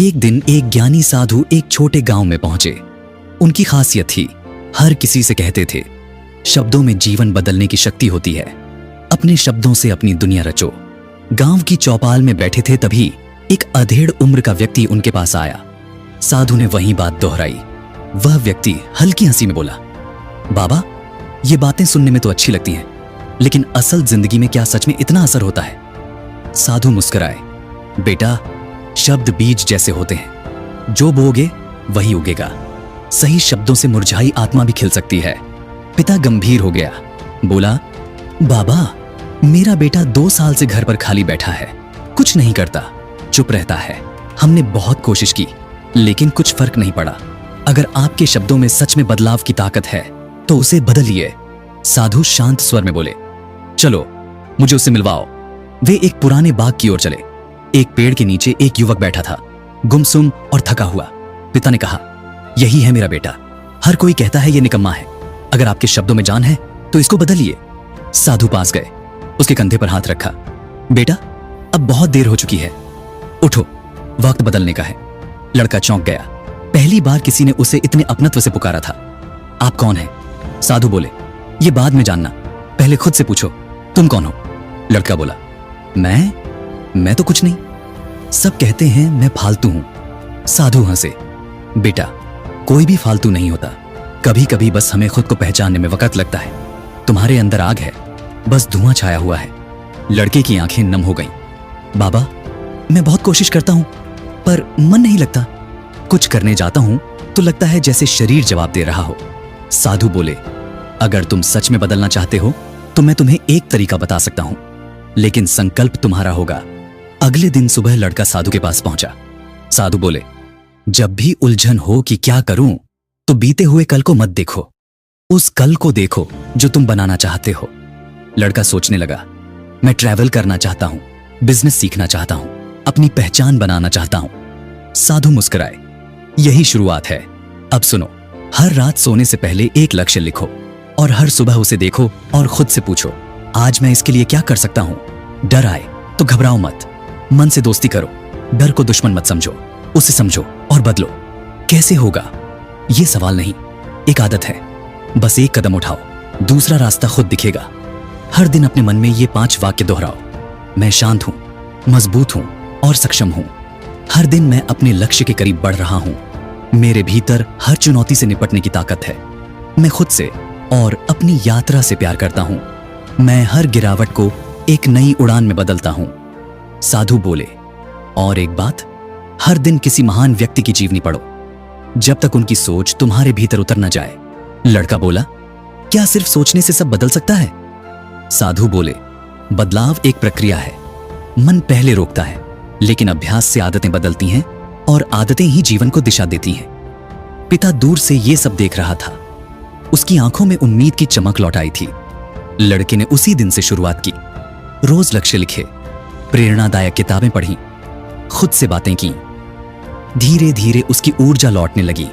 एक दिन एक ज्ञानी साधु एक छोटे गांव में पहुंचे। उनकी खासियत थी, हर किसी से कहते थे, शब्दों में जीवन बदलने की शक्ति होती है, अपने शब्दों से अपनी दुनिया रचो। गांव की चौपाल में बैठे थे, तभी एक अधेड़ उम्र का व्यक्ति उनके पास आया। साधु ने वही बात दोहराई। वह व्यक्ति हल्की हंसी में बोला, बाबा, ये बातें सुनने में तो अच्छी लगती हैं, लेकिन असल जिंदगी में क्या सच में इतना असर होता है? साधु मुस्कुराए, बेटा, शब्द बीज जैसे होते हैं, जो बोगे वही उगेगा। सही शब्दों से मुरझाई आत्मा भी खिल सकती है। पिता गंभीर हो गया, बोला, बाबा, मेरा बेटा 2 साल से घर पर खाली बैठा है, कुछ नहीं करता, चुप रहता है। हमने बहुत कोशिश की, लेकिन कुछ फर्क नहीं पड़ा। अगर आपके शब्दों में सच में बदलाव की ताकत है तो उसे बदलिए। साधु शांत स्वर में बोले, चलो मुझे उससे मिलवाओ। वे एक पुराने बाग की ओर चले। एक पेड़ के नीचे एक युवक बैठा था, गुमसुम और थका हुआ। पिता ने कहा, यही है मेरा बेटा। हर कोई कहता है ये निकम्मा है, अगर आपके शब्दों में जान है तो इसको बदलिए। साधु पास गए, उसके कंधे पर हाथ रखा। बेटा, अब बहुत देर हो चुकी है, उठो, वक्त बदलने का है। लड़का चौंक गया, पहली बार किसी ने उसे इतने अपनत्व से पुकारा था। आप कौन हैं? साधु बोले, ये बाद में जानना, पहले खुद से पूछो, तुम कौन हो? लड़का बोला, मैं तो कुछ नहीं। सब कहते हैं मैं फालतू हूं। साधु हंसे, बेटा, कोई भी फालतू नहीं होता, कभी कभी बस हमें खुद को पहचानने में वक्त लगता है। तुम्हारे अंदर आग है, बस धुआं छाया हुआ है। लड़के की आंखें नम हो गईं। बाबा, मैं बहुत कोशिश करता हूं, पर मन नहीं लगता। कुछ करने जाता हूं तो लगता है जैसे शरीर जवाब दे रहा हो। साधु बोले, अगर तुम सच में बदलना चाहते हो तो मैं तुम्हें एक तरीका बता सकता हूं, लेकिन संकल्प तुम्हारा होगा। अगले दिन सुबह लड़का साधु के पास पहुंचा। साधु बोले, जब भी उलझन हो कि क्या करूं, तो बीते हुए कल को मत देखो, उस कल को देखो जो तुम बनाना चाहते हो। लड़का सोचने लगा, मैं ट्रैवल करना चाहता हूं, बिजनेस सीखना चाहता हूं, अपनी पहचान बनाना चाहता हूं। साधु मुस्कुराए, यही शुरुआत है। अब सुनो, हर रात सोने से पहले एक लक्ष्य लिखो और हर सुबह उसे देखो और खुद से पूछो, आज मैं इसके लिए क्या कर सकता हूं? डर आए तो घबराओ मत, मन से दोस्ती करो, डर को दुश्मन मत समझो, उसे समझो और बदलो। कैसे होगा? ये सवाल नहीं, एक आदत है। बस एक कदम उठाओ, दूसरा रास्ता खुद दिखेगा। हर दिन अपने मन में ये 5 वाक्य दोहराओ, मैं शांत हूं, मजबूत हूं और सक्षम हूं। हर दिन मैं अपने लक्ष्य के करीब बढ़ रहा हूं। मेरे भीतर हर चुनौती से निपटने की ताकत है। मैं खुद से और अपनी यात्रा से प्यार करता हूं। मैं हर गिरावट को एक नई उड़ान में बदलता हूं। साधु बोले, और एक बात, हर दिन किसी महान व्यक्ति की जीवनी पढ़ो, जब तक उनकी सोच तुम्हारे भीतर उतर न जाए। लड़का बोला, क्या सिर्फ सोचने से सब बदल सकता है? साधु बोले, बदलाव एक प्रक्रिया है। मन पहले रोकता है, लेकिन अभ्यास से आदतें बदलती हैं और आदतें ही जीवन को दिशा देती हैं। पिता दूर से ये सब देख रहा था। उसकी आंखों में उम्मीद की चमक लौट आई थी। लड़के ने उसी दिन से शुरुआत की। रोज लक्ष्य लिखे, प्रेरणादायक किताबें पढ़ी, खुद से बातें की। धीरे धीरे उसकी ऊर्जा लौटने लगी।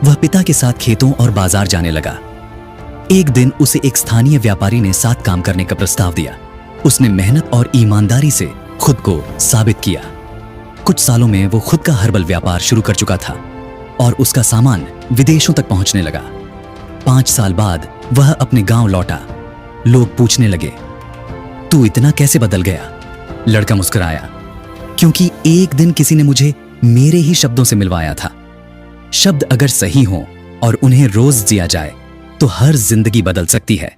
वह पिता के साथ खेतों और बाजार जाने लगा। एक दिन उसे एक स्थानीय व्यापारी ने साथ काम करने का प्रस्ताव दिया। उसने मेहनत और ईमानदारी से खुद को साबित किया। कुछ सालों में वो खुद का हर्बल व्यापार शुरू कर चुका था और उसका सामान विदेशों तक पहुंचने लगा। 5 साल बाद वह अपने गांव लौटा। लोग पूछने लगे, तू इतना कैसे बदल गया? लड़का मुस्कुराया, क्योंकि एक दिन किसी ने मुझे मेरे ही शब्दों से मिलवाया था। शब्द अगर सही हों और उन्हें रोज जिया जाए तो हर जिंदगी बदल सकती है।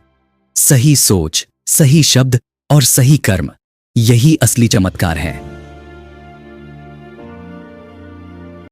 सही सोच, सही शब्द और सही कर्म, यही असली चमत्कार है।